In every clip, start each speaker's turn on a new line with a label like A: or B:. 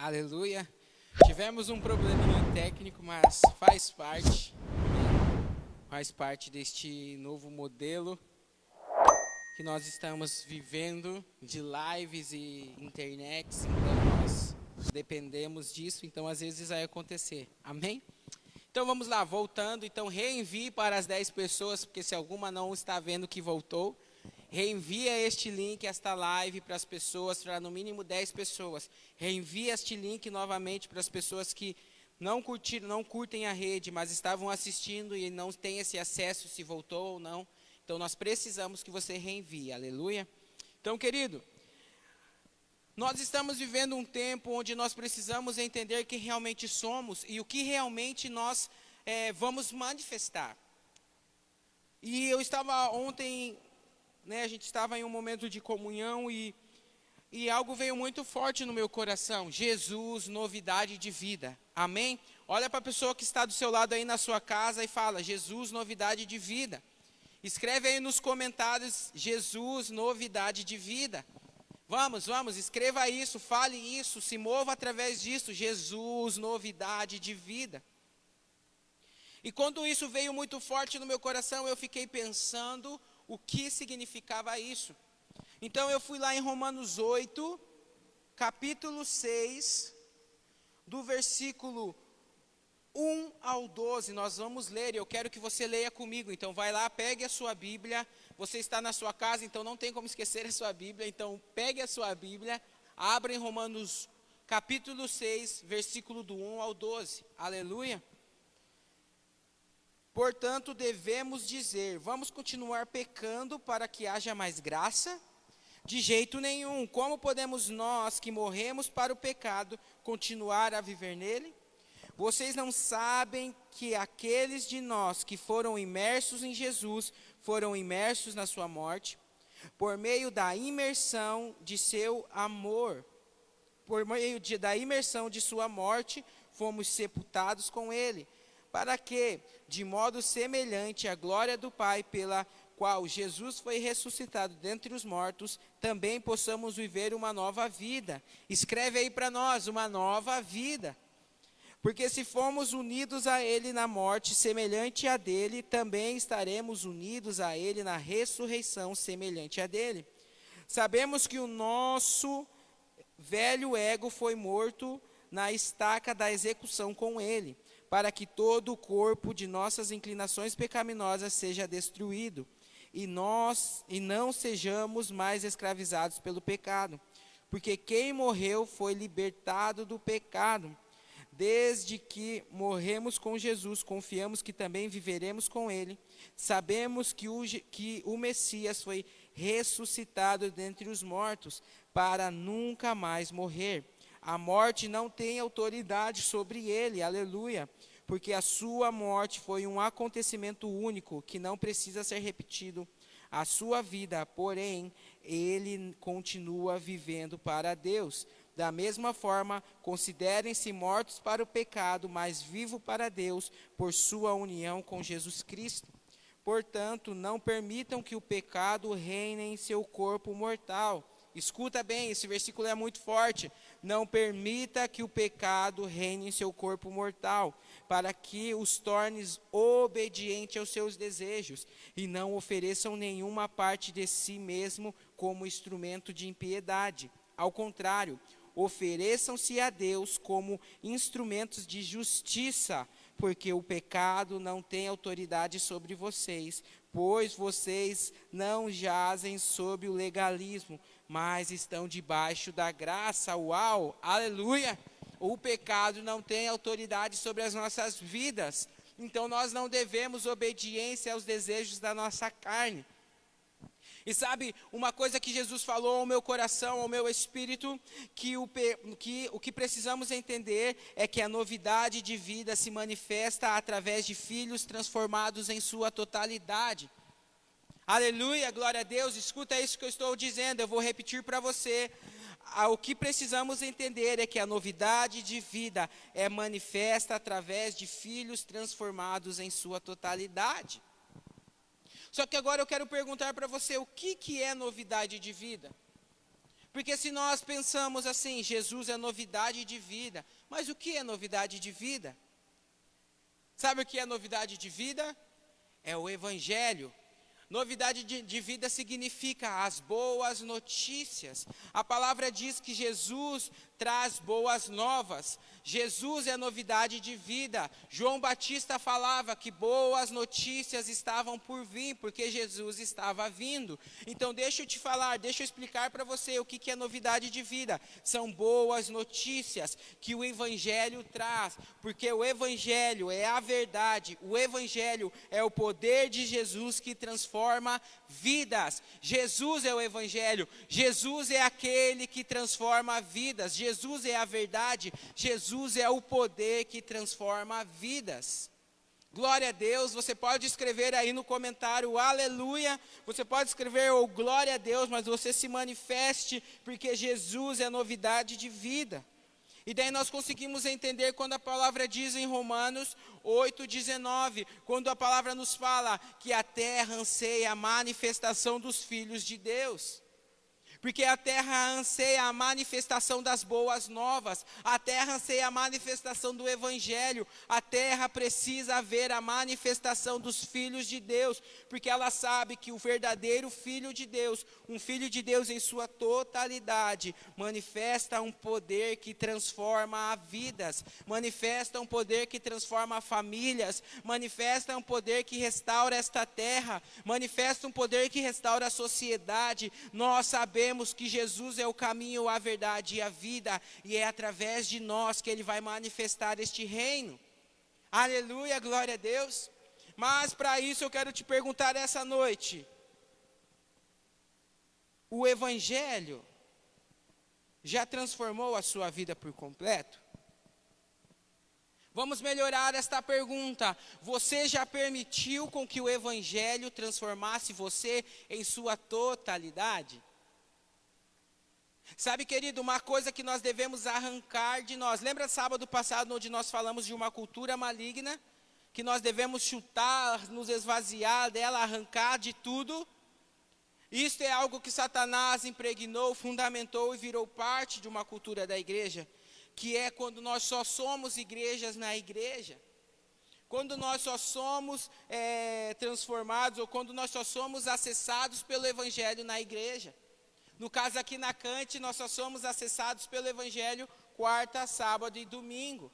A: Aleluia. Tivemos um probleminha técnico, mas faz parte deste novo modelo que nós estamos vivendo de lives e internets, então nós dependemos disso, então às vezes vai acontecer. Amém? Então vamos lá, voltando, então reenvie para as 10 pessoas, porque se alguma não está vendo que voltou, reenvia este link, esta live para as pessoas, para no mínimo 10 pessoas. Reenvia este link novamente para as pessoas que não curtem a rede, mas estavam assistindo e não têm esse acesso, se voltou ou não. Então nós precisamos que você reenvie, aleluia. Então, querido, nós estamos vivendo um tempo onde nós precisamos entender quem realmente somos e o que realmente nós vamos manifestar. E eu estava ontem, a gente estava em um momento de comunhão e algo veio muito forte no meu coração. Jesus, novidade de vida. Amém? Olha para a pessoa que está do seu lado aí na sua casa e fala: Jesus, novidade de vida. Escreve aí nos comentários: Jesus, novidade de vida. Vamos, escreva isso, fale isso, se mova através disso. Jesus, novidade de vida. E quando isso veio muito forte no meu coração, eu fiquei pensando o que significava isso. Então eu fui lá em Romanos 8, capítulo 6, do versículo 1 ao 12, nós vamos ler, e eu quero que você leia comigo. Então vai lá, pegue a sua Bíblia, você está na sua casa, então não tem como esquecer a sua Bíblia, então pegue a sua Bíblia, abra em Romanos capítulo 6, versículo do 1 ao 12, aleluia. Portanto, devemos dizer: vamos continuar pecando para que haja mais graça? De jeito nenhum. Como podemos nós, que morremos para o pecado, continuar a viver nele? Vocês não sabem que aqueles de nós que foram imersos em Jesus, foram imersos na sua morte? Por meio da imersão de seu amor, da imersão de sua morte, fomos sepultados com ele, para que, de modo semelhante à glória do Pai, pela qual Jesus foi ressuscitado dentre os mortos, também possamos viver uma nova vida. Escreve aí para nós: uma nova vida. Porque se formos unidos a ele na morte semelhante à dele, também estaremos unidos a ele na ressurreição semelhante à dele. Sabemos que o nosso velho ego foi morto na estaca da execução com ele, para que todo o corpo de nossas inclinações pecaminosas seja destruído, e não sejamos mais escravizados pelo pecado. Porque quem morreu foi libertado do pecado. Desde que morremos com Jesus, confiamos que também viveremos com ele. Sabemos que o Messias foi ressuscitado dentre os mortos, para nunca mais morrer. A morte não tem autoridade sobre ele, aleluia, porque a sua morte foi um acontecimento único, que não precisa ser repetido. A sua vida, porém, ele continua vivendo para Deus. Da mesma forma, considerem-se mortos para o pecado, mas vivos para Deus, por sua união com Jesus Cristo. Portanto, não permitam que o pecado reine em seu corpo mortal. Escuta bem, esse versículo é muito forte. Não permita que o pecado reine em seu corpo mortal, para que os tornes obedientes aos seus desejos, e não ofereçam nenhuma parte de si mesmo como instrumento de impiedade. Ao contrário, ofereçam-se a Deus como instrumentos de justiça, porque o pecado não tem autoridade sobre vocês, pois vocês não jazem sob o legalismo, mas estão debaixo da graça. Uau, aleluia! O pecado não tem autoridade sobre as nossas vidas, então nós não devemos obediência aos desejos da nossa carne. E sabe, uma coisa que Jesus falou ao meu coração, ao meu espírito, que o que precisamos entender é que a novidade de vida se manifesta através de filhos transformados em sua totalidade. Aleluia, glória a Deus. Escuta isso que eu estou dizendo, eu vou repetir para você. O que precisamos entender é que a novidade de vida é manifesta através de filhos transformados em sua totalidade. Só que agora eu quero perguntar para você: o que é novidade de vida? Porque se nós pensamos assim, Jesus é novidade de vida, mas o que é novidade de vida? Sabe o que é novidade de vida? É o Evangelho. Novidade de vida significa as boas notícias. A palavra diz que Jesus traz boas novas. Jesus é novidade de vida. João Batista falava que boas notícias estavam por vir, porque Jesus estava vindo. Então deixa eu te falar, deixa eu explicar para você o que é novidade de vida. São boas notícias que o Evangelho traz, porque o Evangelho é a verdade, o Evangelho é o poder de Jesus que transforma vidas. Jesus é o Evangelho, Jesus é aquele que transforma vidas, Jesus é a verdade, Jesus é o poder que transforma vidas. Glória a Deus. Você pode escrever aí no comentário aleluia, você pode escrever ou glória a Deus, mas você se manifeste, porque Jesus é novidade de vida. E daí nós conseguimos entender quando a palavra diz em Romanos 8,19, quando a palavra nos fala que a terra anseia a manifestação dos filhos de Deus. Porque a terra anseia a manifestação das boas novas, a terra anseia a manifestação do Evangelho, a terra precisa ver a manifestação dos filhos de Deus, porque ela sabe que o verdadeiro Filho de Deus, um Filho de Deus em sua totalidade, manifesta um poder que transforma vidas, manifesta um poder que transforma famílias, manifesta um poder que restaura esta terra, manifesta um poder que restaura a sociedade. Nós sabemos que Jesus é o caminho, a verdade e a vida, e é através de nós que Ele vai manifestar este reino. Aleluia, glória a Deus. Mas para isso eu quero te perguntar essa noite: o Evangelho já transformou a sua vida por completo? Vamos melhorar esta pergunta. Você já permitiu com que o Evangelho transformasse você em sua totalidade? Sabe, querido, uma coisa que nós devemos arrancar de nós. Lembra sábado passado, onde nós falamos de uma cultura maligna? Que nós devemos chutar, nos esvaziar dela, arrancar de tudo? Isto é algo que Satanás impregnou, fundamentou e virou parte de uma cultura da igreja. Que é quando nós só somos igrejas na igreja. Quando nós só somos transformados, ou quando nós só somos acessados pelo Evangelho na igreja. No caso aqui na Cante, nós só somos acessados pelo Evangelho quarta, sábado e domingo.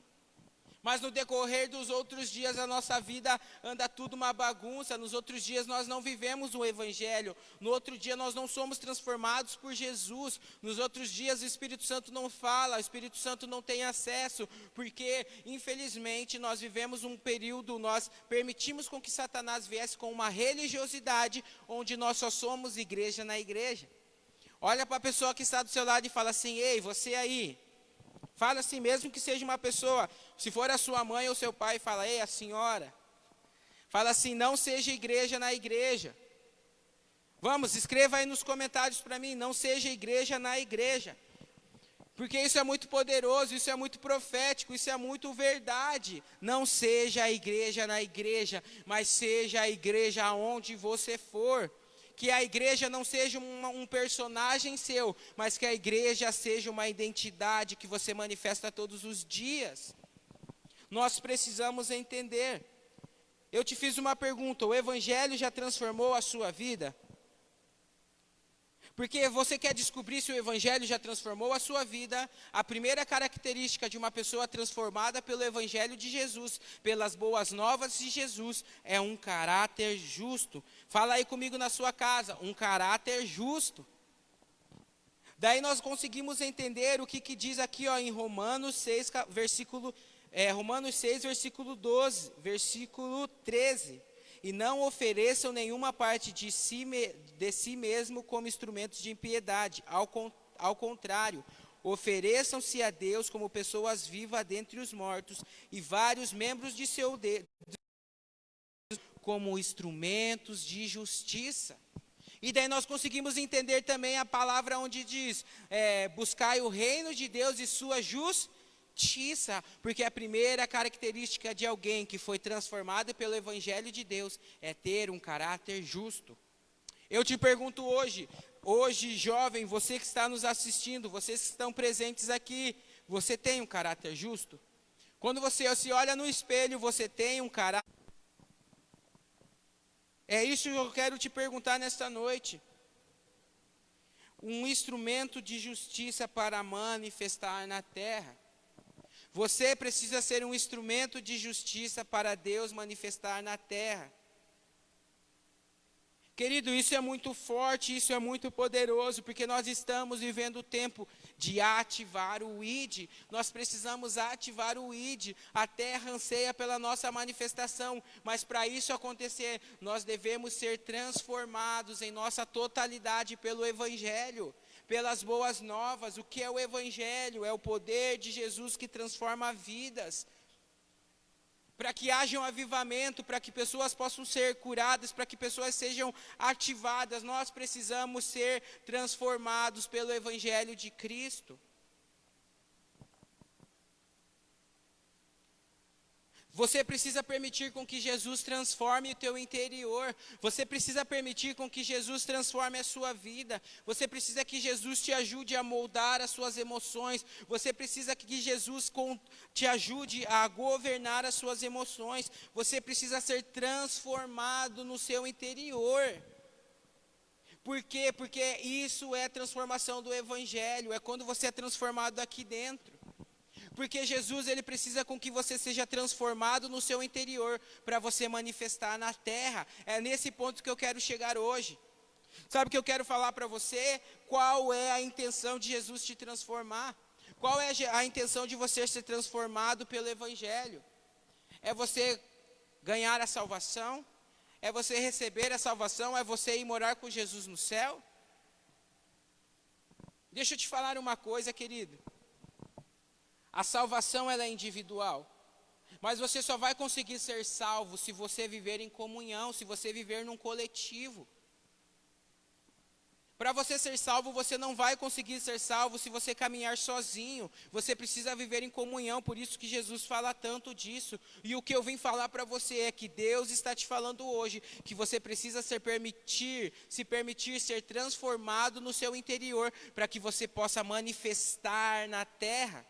A: Mas no decorrer dos outros dias a nossa vida anda tudo uma bagunça. Nos outros dias nós não vivemos o Evangelho. No outro dia nós não somos transformados por Jesus. Nos outros dias o Espírito Santo não fala, o Espírito Santo não tem acesso. Porque infelizmente nós vivemos um período, nós permitimos com que Satanás viesse com uma religiosidade onde nós só somos igreja na igreja. Olha para a pessoa que está do seu lado e fala assim: ei, você aí. Fala assim, mesmo que seja uma pessoa, se for a sua mãe ou seu pai, fala: ei, a senhora. Fala assim: não seja igreja na igreja. Vamos, escreva aí nos comentários para mim: não seja igreja na igreja. Porque isso é muito poderoso, isso é muito profético, isso é muito verdade. Não seja a igreja na igreja, mas seja a igreja aonde você for. Que a igreja não seja um personagem seu, mas que a igreja seja uma identidade que você manifesta todos os dias. Nós precisamos entender. Eu te fiz uma pergunta: o Evangelho já transformou a sua vida? Porque você quer descobrir se o Evangelho já transformou a sua vida. A primeira característica de uma pessoa transformada pelo Evangelho de Jesus, pelas boas novas de Jesus, é um caráter justo. Fala aí comigo na sua casa: um caráter justo. Daí nós conseguimos entender o que diz aqui em Romanos 6, versículo 12, versículo 13. E não ofereçam nenhuma parte de si mesmo como instrumentos de impiedade. Ao contrário, ofereçam-se a Deus como pessoas vivas dentre os mortos, e vários membros de seu Deus como instrumentos de justiça. E daí nós conseguimos entender também a palavra onde diz: buscai o reino de Deus e sua justiça. Porque a primeira característica de alguém que foi transformado pelo Evangelho de Deus é ter um caráter justo. Eu te pergunto hoje: Hoje, jovem, você que está nos assistindo, vocês que estão presentes aqui, você tem um caráter justo? Quando você se olha no espelho, você tem um caráter? É isso que eu quero te perguntar nesta noite. Um instrumento de justiça para manifestar na terra. Você precisa ser um instrumento de justiça para Deus manifestar na terra. Querido, isso é muito forte, isso é muito poderoso, porque nós estamos vivendo o tempo de ativar o ID. Nós precisamos ativar o ID. A terra anseia pela nossa manifestação, mas para isso acontecer, nós devemos ser transformados em nossa totalidade pelo Evangelho, pelas boas novas. O que é o Evangelho? É o poder de Jesus que transforma vidas. Para que haja um avivamento, para que pessoas possam ser curadas, para que pessoas sejam ativadas, nós precisamos ser transformados pelo Evangelho de Cristo. Você precisa permitir com que Jesus transforme o teu interior. Você precisa permitir com que Jesus transforme a sua vida. Você precisa que Jesus te ajude a moldar as suas emoções. Você precisa que Jesus te ajude a governar as suas emoções. Você precisa ser transformado no seu interior. Por quê? Porque isso é transformação do Evangelho. É quando você é transformado aqui dentro. Porque Jesus, ele precisa com que você seja transformado no seu interior, para você manifestar na terra. É nesse ponto que eu quero chegar hoje. Sabe o que eu quero falar para você? Qual é a intenção de Jesus te transformar? Qual é a intenção de você ser transformado pelo Evangelho? É você ganhar a salvação? É você receber a salvação? É você ir morar com Jesus no céu? Deixa eu te falar uma coisa, querido. A salvação, ela é individual, mas você só vai conseguir ser salvo se você viver em comunhão, se você viver num coletivo. Para você ser salvo, você não vai conseguir ser salvo se você caminhar sozinho. Você precisa viver em comunhão, por isso que Jesus fala tanto disso. E o que eu vim falar para você é que Deus está te falando hoje, que você precisa se permitir ser transformado no seu interior, para que você possa manifestar na terra.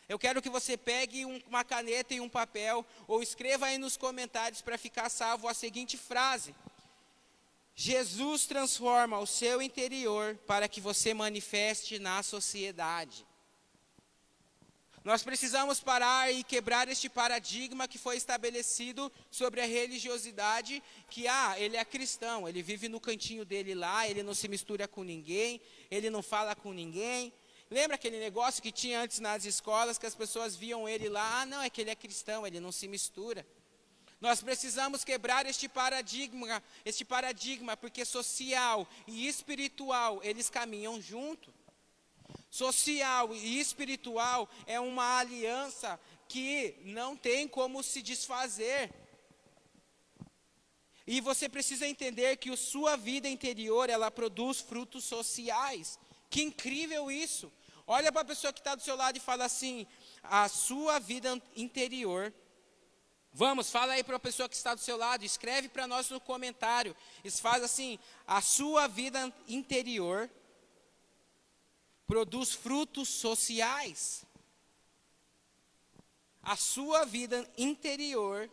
A: Eu quero que você pegue uma caneta e um papel, ou escreva aí nos comentários para ficar salvo a seguinte frase: Jesus transforma o seu interior para que você manifeste na sociedade. Nós precisamos parar e quebrar este paradigma que foi estabelecido sobre a religiosidade, que ele é cristão, ele vive no cantinho dele lá, ele não se mistura com ninguém, ele não fala com ninguém. Lembra aquele negócio que tinha antes nas escolas, que as pessoas viam ele lá, não, é que ele é cristão, ele não se mistura. Nós precisamos quebrar este paradigma, porque social e espiritual, eles caminham junto. Social e espiritual é uma aliança que não tem como se desfazer. E você precisa entender que a sua vida interior, ela produz frutos sociais. Que incrível isso! Olha para a pessoa que está do seu lado e fala assim: a sua vida interior. Vamos, fala aí para a pessoa que está do seu lado, escreve para nós no comentário. Faz assim: a sua vida interior produz frutos sociais. A sua vida interior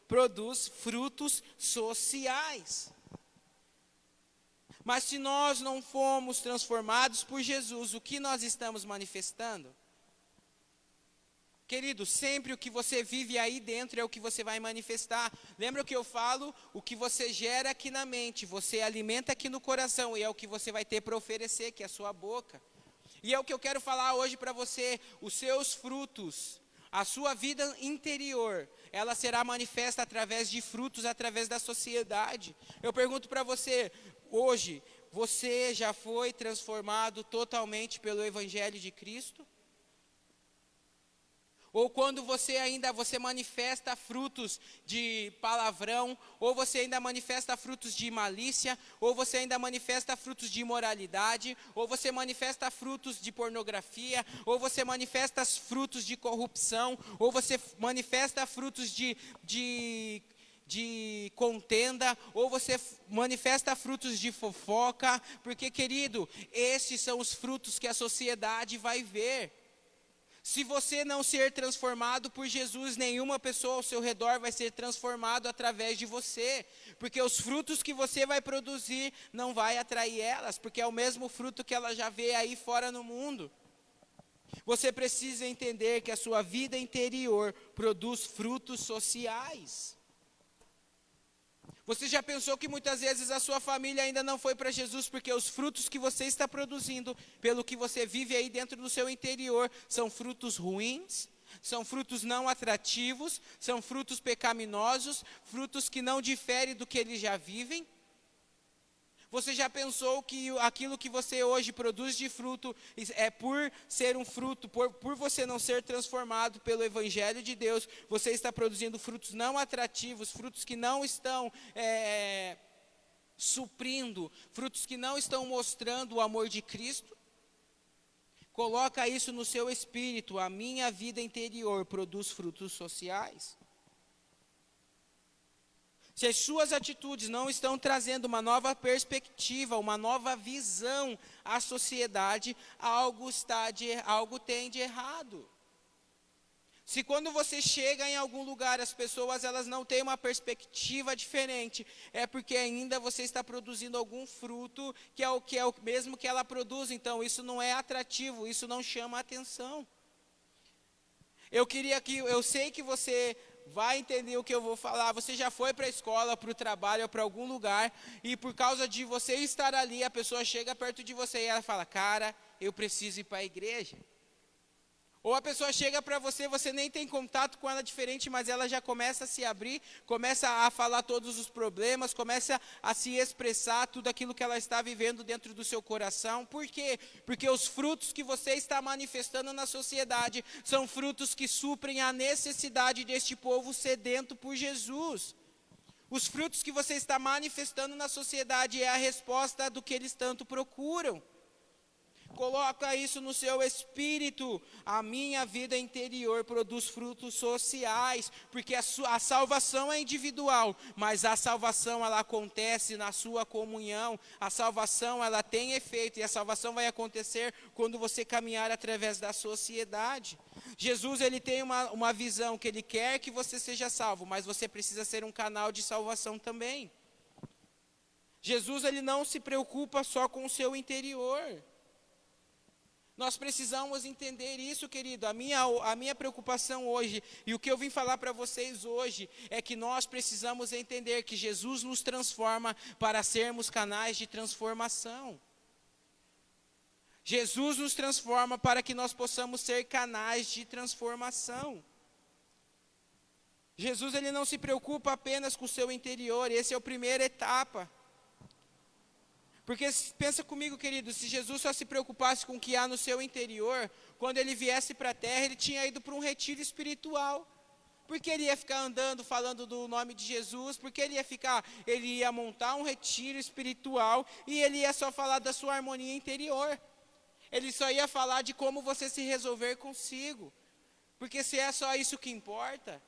A: produz frutos sociais. Mas se nós não fomos transformados por Jesus, o que nós estamos manifestando? Querido, sempre o que você vive aí dentro é o que você vai manifestar. Lembra o que eu falo? O que você gera aqui na mente, você alimenta aqui no coração, e é o que você vai ter para oferecer, que é a sua boca. E é o que eu quero falar hoje para você: os seus frutos, a sua vida interior, ela será manifesta através de frutos, através da sociedade. Eu pergunto para você, hoje, você já foi transformado totalmente pelo Evangelho de Cristo? Ou quando você manifesta frutos de palavrão, ou você ainda manifesta frutos de malícia, ou você ainda manifesta frutos de imoralidade, ou você manifesta frutos de pornografia, ou você manifesta frutos de corrupção, ou você manifesta frutos de de contenda, ou você manifesta frutos de fofoca, porque, querido, esses são os frutos que a sociedade vai ver. Se você não ser transformado por Jesus, nenhuma pessoa ao seu redor vai ser transformado através de você, porque os frutos que você vai produzir não vai atrair elas, porque é o mesmo fruto que ela já vê aí fora no mundo. Você precisa entender que a sua vida interior produz frutos sociais. Você já pensou que muitas vezes a sua família ainda não foi para Jesus porque os frutos que você está produzindo, pelo que você vive aí dentro do seu interior, são frutos ruins, são frutos não atrativos, são frutos pecaminosos, frutos que não diferem do que eles já vivem? Você já pensou que aquilo que você hoje produz de fruto é por ser um fruto, por você não ser transformado pelo Evangelho de Deus, você está produzindo frutos não atrativos, frutos que não estão suprindo, frutos que não estão mostrando o amor de Cristo? Coloca isso no seu espírito, a minha vida interior produz frutos sociais. Se as suas atitudes não estão trazendo uma nova perspectiva, uma nova visão à sociedade, algo tem de errado. Se quando você chega em algum lugar, as pessoas elas não têm uma perspectiva diferente, é porque ainda você está produzindo algum fruto que é o mesmo que ela produz. Então isso não é atrativo, isso não chama a atenção. Eu sei que você vai entender o que eu vou falar. Você já foi para a escola, para o trabalho, ou para algum lugar, e por causa de você estar ali, a pessoa chega perto de você e ela fala, cara, eu preciso ir para a igreja. Ou a pessoa chega para você, você nem tem contato com ela diferente, mas ela já começa a se abrir, começa a falar todos os problemas, começa a se expressar tudo aquilo que ela está vivendo dentro do seu coração. Por quê? Porque os frutos que você está manifestando na sociedade são frutos que suprem a necessidade deste povo sedento por Jesus. Os frutos que você está manifestando na sociedade é a resposta do que eles tanto procuram. Coloca isso no seu espírito. A minha vida interior produz frutos sociais, porque a salvação é individual, mas a salvação ela acontece na sua comunhão. A salvação ela tem efeito, e a salvação vai acontecer quando você caminhar através da sociedade. Jesus ele tem uma visão que ele quer que você seja salvo, mas você precisa ser um canal de salvação também. Jesus ele não se preocupa só com o seu interior. Nós precisamos entender isso, querido. A minha preocupação hoje, e o que eu vim falar para vocês hoje, é que nós precisamos entender que Jesus nos transforma para sermos canais de transformação. Jesus nos transforma para que nós possamos ser canais de transformação. Jesus ele não se preocupa apenas com o seu interior, essa é a primeira etapa. Porque pensa comigo, querido, se Jesus só se preocupasse com o que há no seu interior, quando ele viesse para a terra, ele tinha ido para um retiro espiritual. Porque ele ia ficar andando, falando do nome de Jesus, porque ele ia montar um retiro espiritual e ele ia só falar da sua harmonia interior. Ele só ia falar de como você se resolver consigo. Porque se é só isso que importa,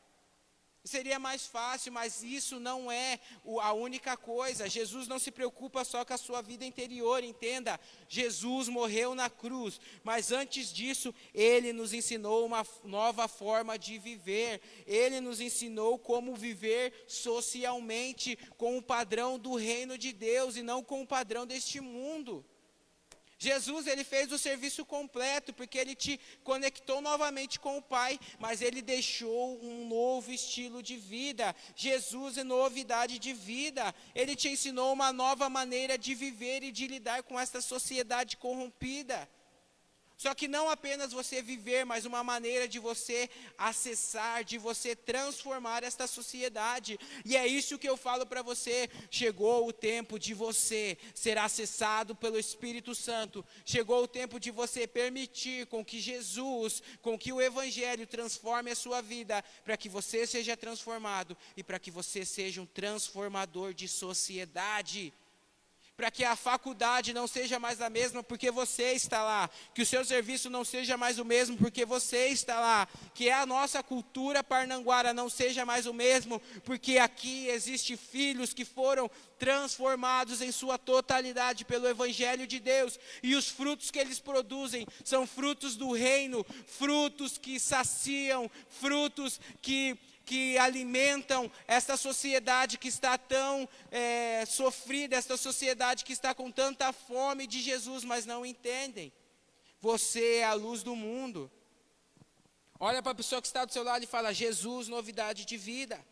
A: seria mais fácil, mas isso não é a única coisa. Jesus não se preocupa só com a sua vida interior, entenda. Jesus morreu na cruz, mas antes disso, Ele nos ensinou uma nova forma de viver. Ele nos ensinou como viver socialmente, com o padrão do reino de Deus e não com o padrão deste mundo. Jesus, ele fez o serviço completo, porque ele te conectou novamente com o Pai, mas ele deixou um novo estilo de vida. Jesus é novidade de vida. Ele te ensinou uma nova maneira de viver e de lidar com esta sociedade corrompida. Só que não apenas você viver, mas uma maneira de você acessar, de você transformar esta sociedade. E é isso que eu falo para você. Chegou o tempo de você ser acessado pelo Espírito Santo. Chegou o tempo de você permitir com que Jesus, com que o Evangelho transforme a sua vida, para que você seja transformado e para que você seja um transformador de sociedade. para que a faculdade não seja mais a mesma porque você está lá, que o seu serviço não seja mais o mesmo porque você está lá, que a nossa cultura parnanguara não seja mais o mesmo porque aqui existem filhos que foram transformados em sua totalidade pelo Evangelho de Deus, e os frutos que eles produzem são frutos do reino, frutos que saciam, frutos que alimentam esta sociedade que está tão sofrida, esta sociedade que está com tanta fome de Jesus, mas não entendem. Você é a luz do mundo. Olha para a pessoa que está do seu lado e fala: Jesus, novidade de vida.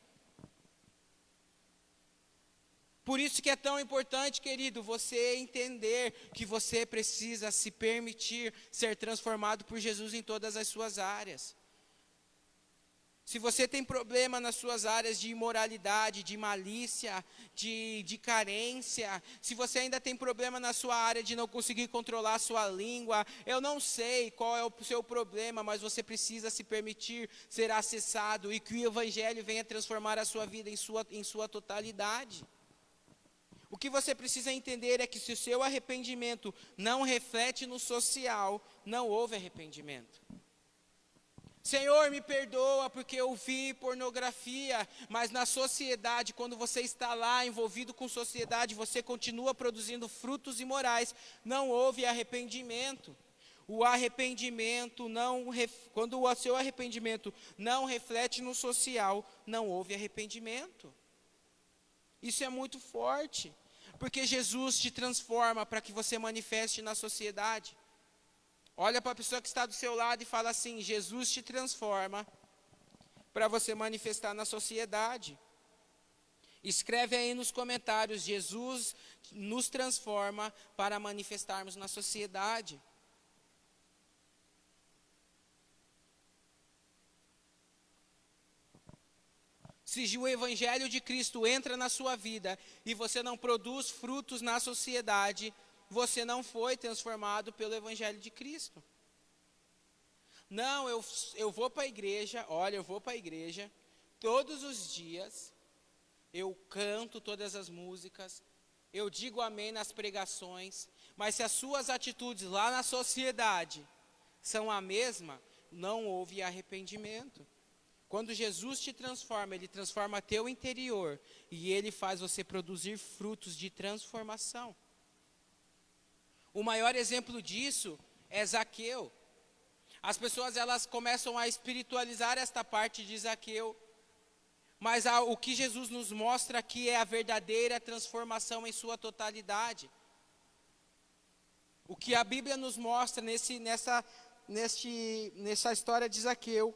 A: Por isso que é tão importante, querido, você entender que você precisa se permitir ser transformado por Jesus em todas as suas áreas. Se você tem problema nas suas áreas de imoralidade, de malícia, de carência, se você ainda tem problema na sua área de não conseguir controlar a sua língua, eu não sei qual é o seu problema, mas você precisa se permitir ser acessado e que o Evangelho venha transformar a sua vida em sua totalidade. O que você precisa entender é que se o seu arrependimento não reflete no social, não houve arrependimento. Senhor, me perdoa porque eu vi pornografia, mas na sociedade, quando você está lá envolvido com sociedade, você continua produzindo frutos imorais, não houve arrependimento. O arrependimento quando o seu arrependimento não reflete no social, não houve arrependimento. Isso é muito forte, porque Jesus te transforma para que você manifeste na sociedade. Olha para a pessoa que está do seu lado e fala assim: Jesus te transforma para você manifestar na sociedade. Escreve aí nos comentários: Jesus nos transforma para manifestarmos na sociedade. Se o Evangelho de Cristo entra na sua vida e você não produz frutos na sociedade, você não foi transformado pelo Evangelho de Cristo. Não, eu vou para a igreja, eu vou para a igreja, todos os dias, eu canto todas as músicas, eu digo amém nas pregações, mas se as suas atitudes lá na sociedade são a mesma, não houve arrependimento. Quando Jesus te transforma, Ele transforma teu interior, e Ele faz você produzir frutos de transformação. O maior exemplo disso é Zaqueu. As pessoas elas começam a espiritualizar esta parte de Zaqueu, mas o que Jesus nos mostra aqui é a verdadeira transformação em sua totalidade. O que a Bíblia nos mostra nessa história de Zaqueu,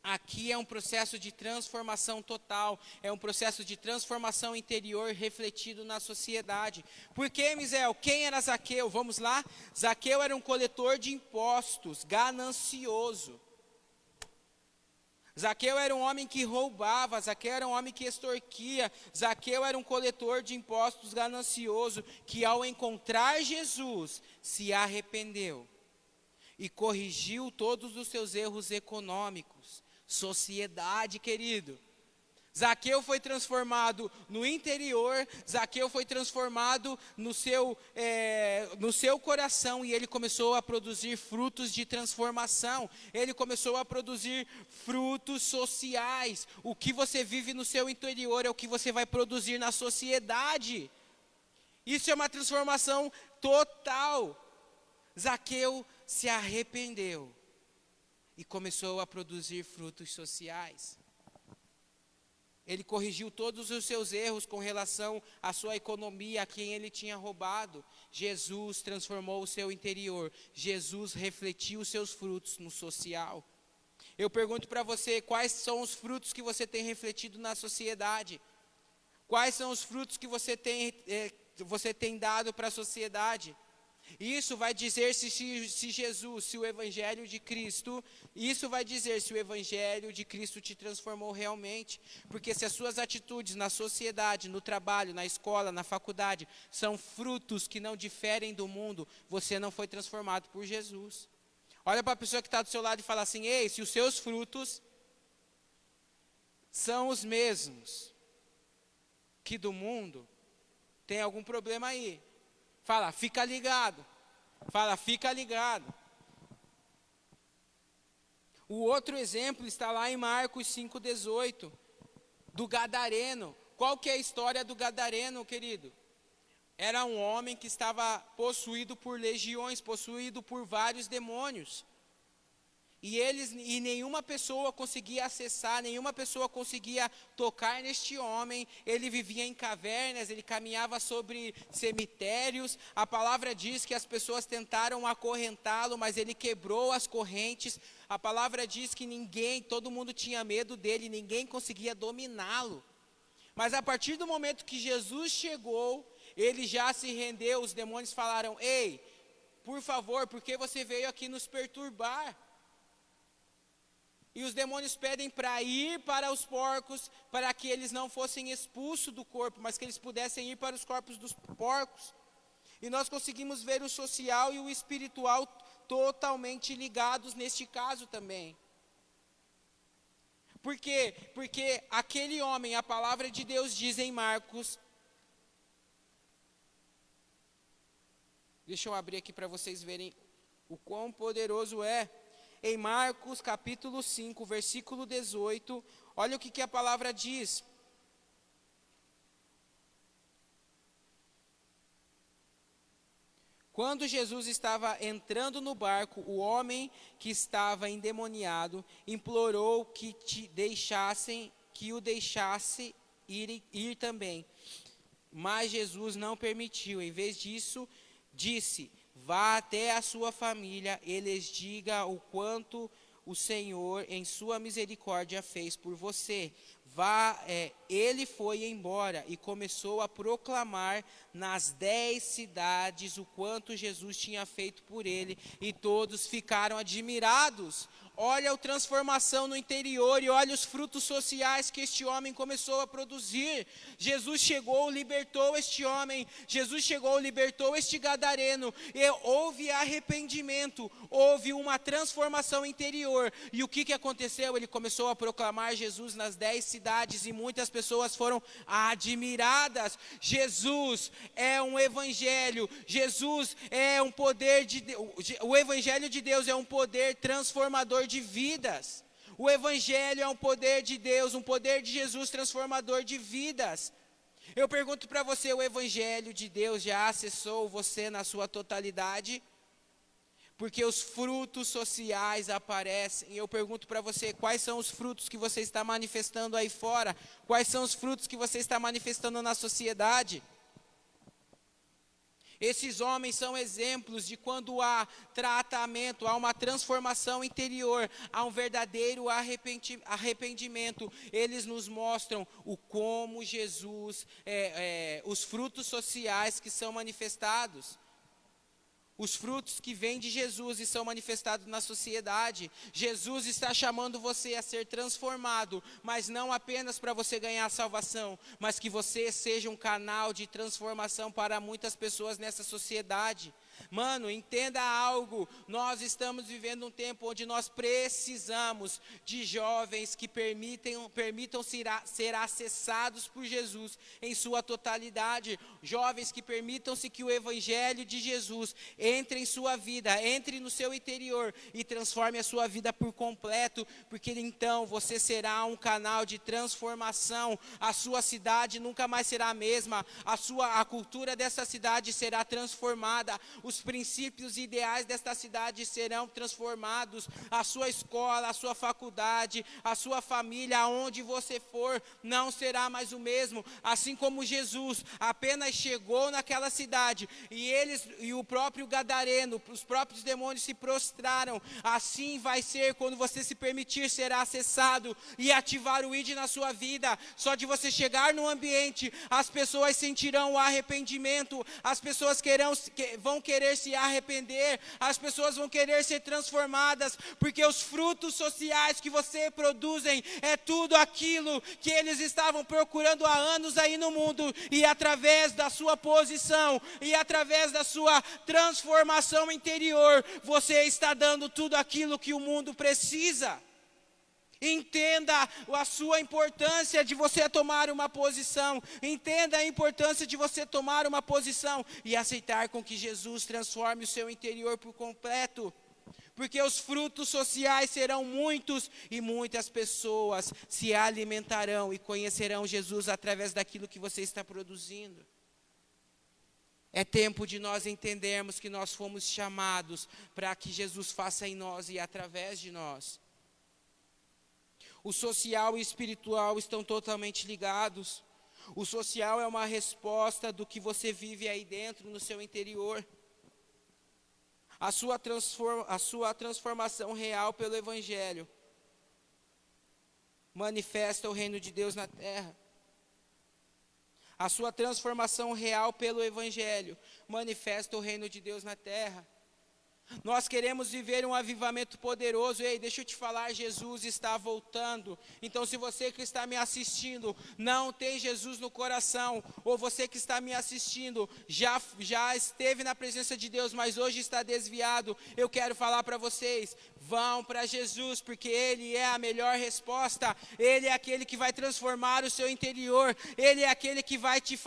A: aqui é um processo de transformação total, é um processo de transformação interior refletido na sociedade. Por que, Misael? Quem era Zaqueu? Vamos lá? Zaqueu era um coletor de impostos, ganancioso. Zaqueu era um homem que roubava, Zaqueu era um homem que extorquia, Zaqueu era um coletor de impostos ganancioso, que ao encontrar Jesus, se arrependeu e corrigiu todos os seus erros econômicos. Sociedade, querido. Zaqueu foi transformado no interior, Zaqueu foi transformado no seu coração, e ele começou a produzir frutos de transformação, ele começou a produzir frutos sociais. O que você vive no seu interior é o que você vai produzir na sociedade. Isso é uma transformação total. Zaqueu se arrependeu e começou a produzir frutos sociais. Ele corrigiu todos os seus erros com relação à sua economia, a quem ele tinha roubado. Jesus transformou o seu interior. Jesus refletiu os seus frutos no social. Eu pergunto para você, quais são os frutos que você tem refletido na sociedade? Quais são os frutos que você tem dado para a sociedade? Isso vai dizer se o Evangelho de Cristo, isso vai dizer se o Evangelho de Cristo te transformou realmente. Porque se as suas atitudes na sociedade, no trabalho, na escola, na faculdade, são frutos que não diferem do mundo, você não foi transformado por Jesus. Olha para a pessoa que está do seu lado e fala assim: ei, se os seus frutos são os mesmos que do mundo, Tem algum problema aí. Fala, fica ligado. Fala, fica ligado. O outro exemplo está lá em Marcos 5,18, do Gadareno. Qual que é a história do Gadareno, querido? Era um homem que estava possuído por legiões, possuído por vários demônios. E nenhuma pessoa conseguia acessar, nenhuma pessoa conseguia tocar neste homem. Ele vivia em cavernas, ele caminhava sobre cemitérios. A palavra diz que as pessoas tentaram acorrentá-lo, mas ele quebrou as correntes. A palavra diz que todo mundo tinha medo dele, ninguém conseguia dominá-lo. Mas a partir do momento que Jesus chegou, ele já se rendeu. Os demônios falaram: ei, por favor, por que você veio aqui nos perturbar? E os demônios pedem para ir para os porcos, para que eles não fossem expulsos do corpo, mas que eles pudessem ir para os corpos dos porcos. E nós conseguimos ver o social e o espiritual totalmente ligados neste caso também. Por quê? Porque aquele homem, a palavra de Deus diz em Marcos, deixa eu abrir aqui para vocês verem o quão poderoso é. Em Marcos capítulo 5, versículo 18, olha o que a palavra diz. Quando Jesus estava entrando no barco, o homem que estava endemoniado implorou que o deixasse ir também. Mas Jesus não permitiu. Em vez disso, disse: vá até a sua família e lhes diga o quanto o Senhor, em sua misericórdia, fez por você. Ele foi embora e começou a proclamar nas 10 cidades o quanto Jesus tinha feito por ele, e todos ficaram admirados. Olha a transformação no interior e olha os frutos sociais que este homem começou a produzir. Jesus chegou, libertou este homem. Jesus chegou, libertou este gadareno. E houve arrependimento, houve uma transformação interior. E o que aconteceu? Ele começou a proclamar Jesus nas 10 cidades e muitas pessoas foram admiradas. Jesus é um evangelho. Jesus é um poder de Deus. O evangelho de Deus é um poder transformador de vidas. O evangelho é um poder de Deus, um poder de Jesus transformador de vidas. Eu pergunto para você, o evangelho de Deus já acessou você na sua totalidade? Porque os frutos sociais aparecem. Eu pergunto para você, quais são os frutos que você está manifestando aí fora? Quais são os frutos que você está manifestando na sociedade? Esses homens são exemplos de quando há tratamento, há uma transformação interior, há um verdadeiro arrependimento. Eles nos mostram como Jesus, os frutos sociais que são manifestados. Os frutos que vêm de Jesus e são manifestados na sociedade. Jesus está chamando você a ser transformado, mas não apenas para você ganhar a salvação, mas que você seja um canal de transformação para muitas pessoas nessa sociedade. Mano, entenda algo, nós estamos vivendo um tempo onde nós precisamos de jovens que permitam ser acessados por Jesus em sua totalidade, jovens que permitam-se que o evangelho de Jesus entre em sua vida, entre no seu interior e transforme a sua vida por completo, porque então você será um canal de transformação, a sua cidade nunca mais será a mesma, a cultura dessa cidade será transformada, os princípios e ideais desta cidade serão transformados, a sua escola, a sua faculdade, a sua família, aonde você for, não será mais o mesmo. Assim como Jesus apenas chegou naquela cidade e o próprio gadareno, os próprios demônios se prostraram, assim vai ser quando você se permitir ser acessado e ativar o ID na sua vida. Só de você chegar no ambiente, as pessoas sentirão o arrependimento, as pessoas vão querer se arrepender, as pessoas vão querer ser transformadas, porque os frutos sociais que você produzem é tudo aquilo que eles estavam procurando há anos aí no mundo, e através da sua posição e através da sua transformação interior, você está dando tudo aquilo que o mundo precisa. Entenda a sua importância de você tomar uma posição. Entenda a importância de você tomar uma posição e aceitar com que Jesus transforme o seu interior por completo. Porque os frutos sociais serão muitos e muitas pessoas se alimentarão e conhecerão Jesus através daquilo que você está produzindo. É tempo de nós entendermos que nós fomos chamados para que Jesus faça em nós e através de nós. O social e o espiritual estão totalmente ligados. O social é uma resposta do que você vive aí dentro, no seu interior. A sua transformação real pelo Evangelho manifesta o reino de Deus na terra. A sua transformação real pelo Evangelho manifesta o reino de Deus na terra. Nós queremos viver um avivamento poderoso. Ei, deixa eu te falar, Jesus está voltando. Então, se você que está me assistindo não tem Jesus no coração, ou você que está me assistindo já esteve na presença de Deus, mas hoje está desviado, eu quero falar para vocês, vão para Jesus, porque Ele é a melhor resposta. Ele é aquele que vai transformar o seu interior. Ele é aquele que vai te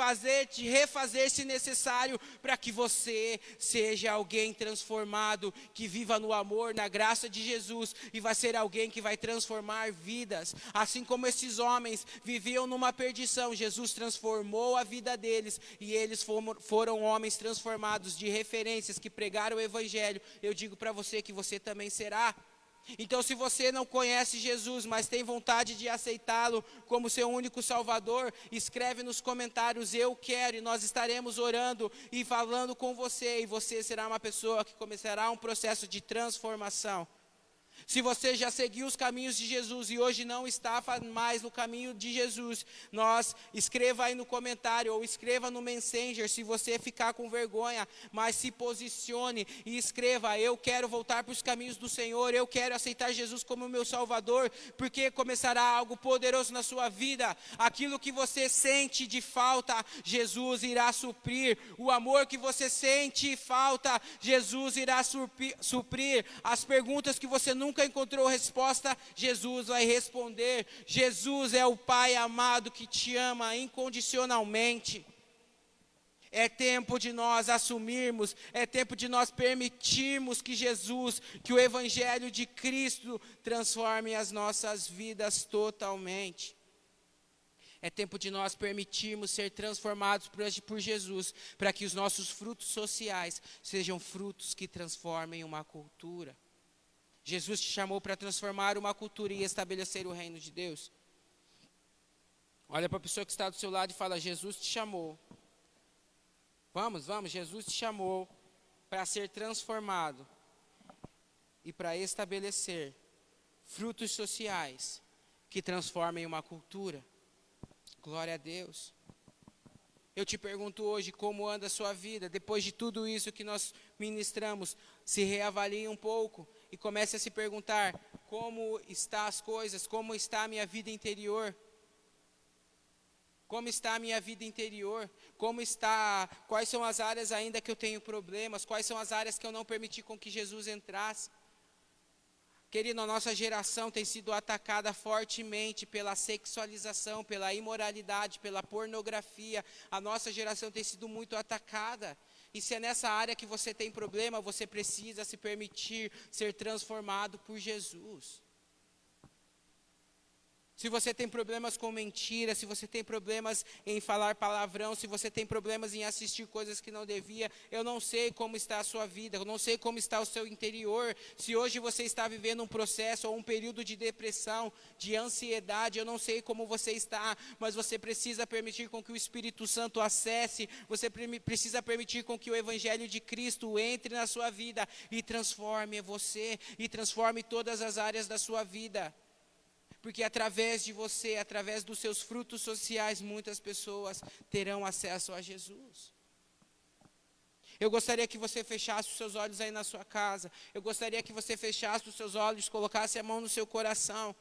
A: refazer se necessário, para que você seja alguém transformado, que viva no amor, na graça de Jesus, e vai ser alguém que vai transformar vidas. Assim como esses homens viviam numa perdição, Jesus transformou a vida deles, e eles foram homens transformados, de referências, que pregaram o Evangelho. Eu digo para você que você também será. Então, se você não conhece Jesus, mas tem vontade de aceitá-lo como seu único Salvador, escreve nos comentários, eu quero, e nós estaremos orando e falando com você, e você será uma pessoa que começará um processo de transformação. Se você já seguiu os caminhos de Jesus e hoje não está mais no caminho de Jesus, escreva aí no comentário ou escreva no Messenger, se você ficar com vergonha, mas se posicione e escreva, eu quero voltar para os caminhos do Senhor, eu quero aceitar Jesus como meu Salvador, porque começará algo poderoso na sua vida. Aquilo que você sente de falta, Jesus irá suprir. O amor que você sente falta, Jesus irá suprir. As perguntas que você nunca encontrou resposta, Jesus vai responder. Jesus é o Pai amado que te ama incondicionalmente. É tempo de nós assumirmos, é tempo de nós permitirmos que Jesus, que o Evangelho de Cristo transforme as nossas vidas totalmente. É tempo de nós permitirmos ser transformados por Jesus, para que os nossos frutos sociais sejam frutos que transformem uma cultura. Jesus te chamou para transformar uma cultura e estabelecer o reino de Deus. Olha para a pessoa que está do seu lado e fala, Jesus te chamou. Vamos, Jesus te chamou para ser transformado e para estabelecer frutos sociais que transformem uma cultura. Glória a Deus. Eu te pergunto hoje, como anda a sua vida? Depois de tudo isso que nós ministramos, se reavalie um pouco e comece a se perguntar, como estão as coisas? Como está a minha vida interior? Como está a minha vida interior? Quais são as áreas ainda que eu tenho problemas? Quais são as áreas que eu não permiti com que Jesus entrasse? Querido, a nossa geração tem sido atacada fortemente pela sexualização, pela imoralidade, pela pornografia. A nossa geração tem sido muito atacada. E se é nessa área que você tem problema, você precisa se permitir ser transformado por Jesus. Se você tem problemas com mentira, se você tem problemas em falar palavrão, se você tem problemas em assistir coisas que não devia, eu não sei como está a sua vida, eu não sei como está o seu interior. Se hoje você está vivendo um processo ou um período de depressão, de ansiedade, eu não sei como você está, mas você precisa permitir com que o Espírito Santo acesse, você precisa permitir com que o Evangelho de Cristo entre na sua vida e transforme você, e transforme todas as áreas da sua vida. Porque através de você, através dos seus frutos sociais, muitas pessoas terão acesso a Jesus. Eu gostaria que você fechasse os seus olhos aí na sua casa. Eu gostaria que você fechasse os seus olhos, colocasse a mão no seu coração.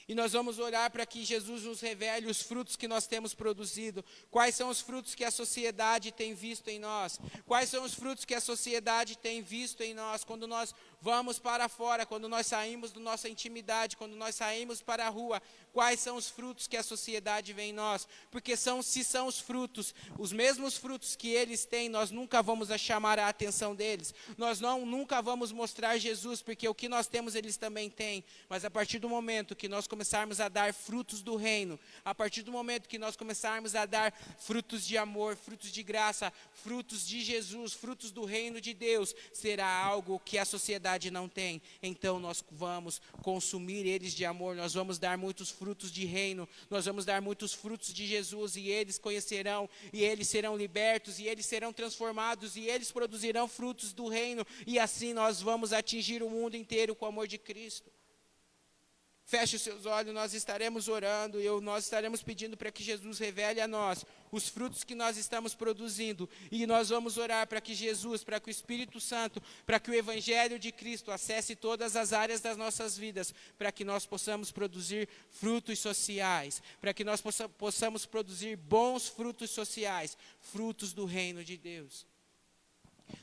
A: E nós vamos orar para que Jesus nos revele os frutos que nós temos produzido. Quais são os frutos que a sociedade tem visto em nós? Quais são os frutos que a sociedade tem visto em nós? Quando nós vamos para fora, quando nós saímos da nossa intimidade, quando nós saímos para a rua, quais são os frutos que a sociedade vê em nós? Porque se são os frutos, os mesmos frutos que eles têm, nós nunca vamos chamar a atenção deles. Nós nunca vamos mostrar Jesus, porque o que nós temos eles também têm. Mas a partir do momento que nós começarmos a dar frutos do reino, a partir do momento que nós começarmos a dar frutos de amor, frutos de graça, frutos de Jesus, frutos do reino de Deus, será algo que a sociedade não tem. Então nós vamos consumir eles de amor, nós vamos dar muitos frutos de reino, nós vamos dar muitos frutos de Jesus, e eles conhecerão, e eles serão libertos, e eles serão transformados, e eles produzirão frutos do reino, e assim nós vamos atingir o mundo inteiro com o amor de Cristo. Feche os seus olhos, nós estaremos orando, nós estaremos pedindo para que Jesus revele a nós os frutos que nós estamos produzindo, e nós vamos orar para que Jesus, para que o Espírito Santo, para que o Evangelho de Cristo acesse todas as áreas das nossas vidas, para que nós possamos produzir frutos sociais, para que nós possamos produzir bons frutos sociais, frutos do reino de Deus.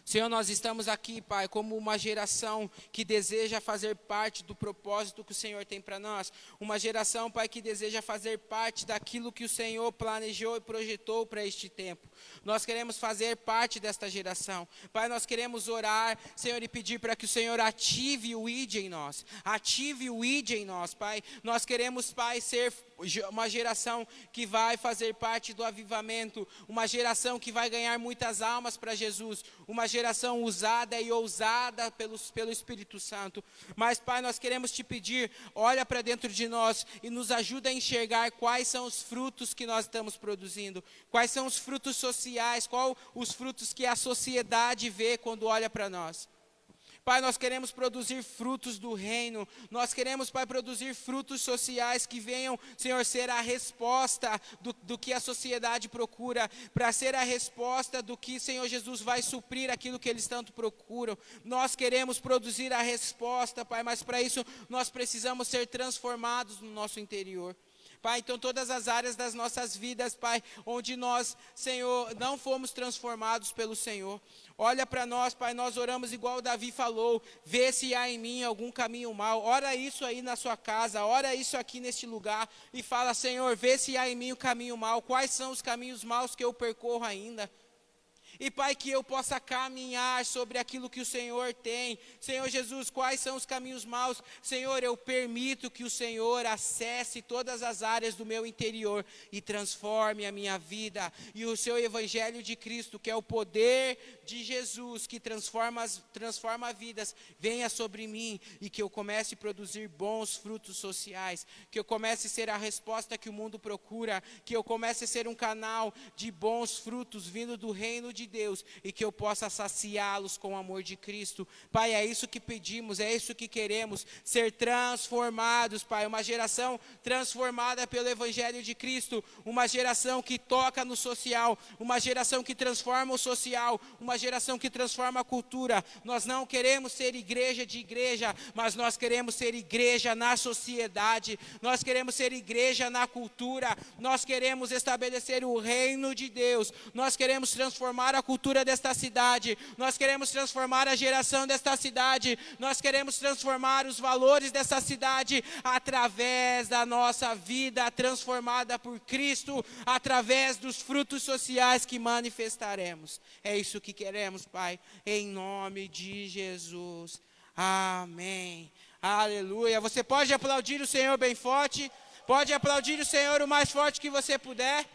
A: Senhor, nós estamos aqui, Pai, como uma geração que deseja fazer parte do propósito que o Senhor tem para nós. Uma geração, Pai, que deseja fazer parte daquilo que o Senhor planejou e projetou para este tempo. Nós queremos fazer parte desta geração. Pai, nós queremos orar, Senhor, e pedir para que o Senhor ative o ID em nós. Ative o ID em nós, Pai. Nós queremos, Pai, ser uma geração que vai fazer parte do avivamento, uma geração que vai ganhar muitas almas para Jesus, uma geração usada e ousada pelo Espírito Santo. Mas, Pai, nós queremos te pedir, olha para dentro de nós e nos ajuda a enxergar quais são os frutos que nós estamos produzindo, quais são os frutos sociais, quais os frutos que a sociedade vê quando olha para nós. Pai, nós queremos produzir frutos do reino, nós queremos, Pai, produzir frutos sociais que venham, Senhor, ser a resposta do que a sociedade procura, para ser a resposta do que, Senhor Jesus, vai suprir aquilo que eles tanto procuram. Nós queremos produzir a resposta, Pai, mas para isso nós precisamos ser transformados no nosso interior. Pai, então todas as áreas das nossas vidas, Pai, onde nós, Senhor, não fomos transformados pelo Senhor, olha para nós, Pai, nós oramos igual Davi falou, vê se há em mim algum caminho mau, ora isso aí na sua casa, ora isso aqui neste lugar, e fala, Senhor, vê se há em mim o caminho mau, quais são os caminhos maus que eu percorro ainda. E, Pai, que eu possa caminhar sobre aquilo que o Senhor tem. Senhor Jesus, quais são os caminhos maus? Senhor, eu permito que o Senhor acesse todas as áreas do meu interior e transforme a minha vida. E o seu Evangelho de Cristo, que é o poder de Jesus, que transforma vidas, venha sobre mim. E que eu comece a produzir bons frutos sociais. Que eu comece a ser a resposta que o mundo procura. Que eu comece a ser um canal de bons frutos vindo do reino de Deus, e que eu possa saciá-los com o amor de Cristo. Pai, é isso que pedimos, é isso que queremos, ser transformados, Pai, uma geração transformada pelo Evangelho de Cristo, uma geração que toca no social, uma geração que transforma o social, uma geração que transforma a cultura. Nós não queremos ser igreja de igreja, mas nós queremos ser igreja na sociedade, nós queremos ser igreja na cultura, nós queremos estabelecer o reino de Deus, nós queremos transformar a cultura desta cidade, nós queremos transformar a geração desta cidade, nós queremos transformar os valores dessa cidade através da nossa vida transformada por Cristo, através dos frutos sociais que manifestaremos. É isso que queremos, Pai, em nome de Jesus. Amém. Aleluia. Você pode aplaudir o Senhor bem forte, pode aplaudir o Senhor o mais forte que você puder.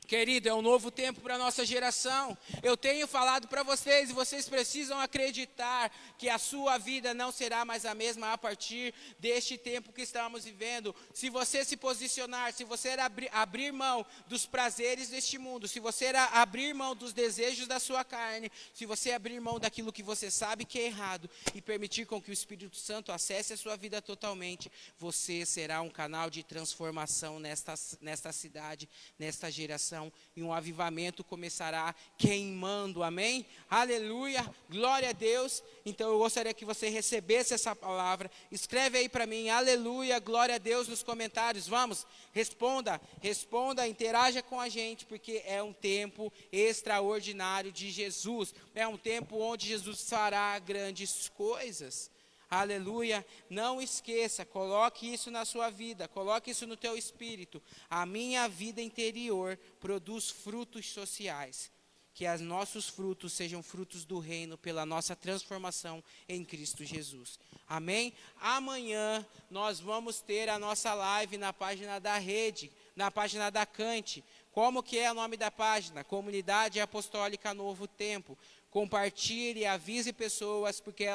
A: Querido, é um novo tempo para a nossa geração. Eu tenho falado para vocês, e vocês precisam acreditar que a sua vida não será mais a mesma a partir deste tempo que estamos vivendo. Se você se posicionar, se você abrir mão dos prazeres deste mundo, se você abrir mão dos desejos da sua carne, se você abrir mão daquilo que você sabe que é errado e permitir com que o Espírito Santo acesse a sua vida totalmente, você será um canal de transformação nesta cidade, nesta geração coração e um avivamento começará queimando, amém? Aleluia, glória a Deus. Então eu gostaria que você recebesse essa palavra. Escreve aí para mim, aleluia, glória a Deus nos comentários. Vamos, responda, interaja com a gente, porque é um tempo extraordinário de Jesus. É um tempo onde Jesus fará grandes coisas. Aleluia, não esqueça, coloque isso na sua vida, coloque isso no teu espírito. A minha vida interior produz frutos sociais. Que os nossos frutos sejam frutos do reino pela nossa transformação em Cristo Jesus. Amém? Amanhã nós vamos ter a nossa live na página da rede, na página da Cante. Como que é o nome da página? Comunidade Apostólica Novo Tempo. Compartilhe, avise pessoas, porque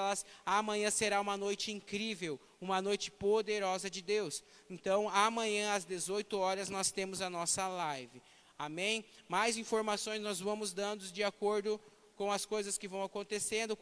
A: amanhã será uma noite incrível, uma noite poderosa de Deus. Então, amanhã às 18 horas nós temos a nossa live. Amém? Mais informações nós vamos dando de acordo com as coisas que vão acontecendo,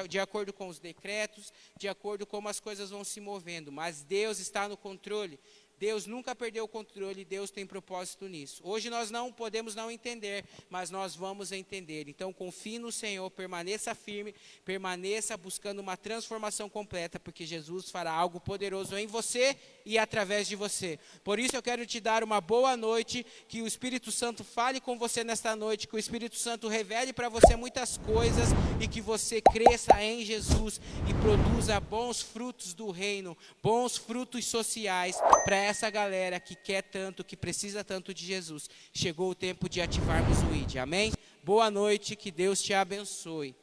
A: de acordo com os decretos, de acordo com como as coisas vão se movendo. Mas Deus está no controle. Deus nunca perdeu o controle, Deus tem propósito nisso. Hoje nós não podemos não entender, mas nós vamos entender. Então confie no Senhor, permaneça firme, permaneça buscando uma transformação completa, porque Jesus fará algo poderoso em você e através de você. Por isso eu quero te dar uma boa noite, que o Espírito Santo fale com você nesta noite, que o Espírito Santo revele para você muitas coisas e que você cresça em Jesus e produza bons frutos do reino, bons frutos sociais para essa galera que quer tanto, que precisa tanto de Jesus. Chegou o tempo de ativarmos o ID, amém? Boa noite, que Deus te abençoe.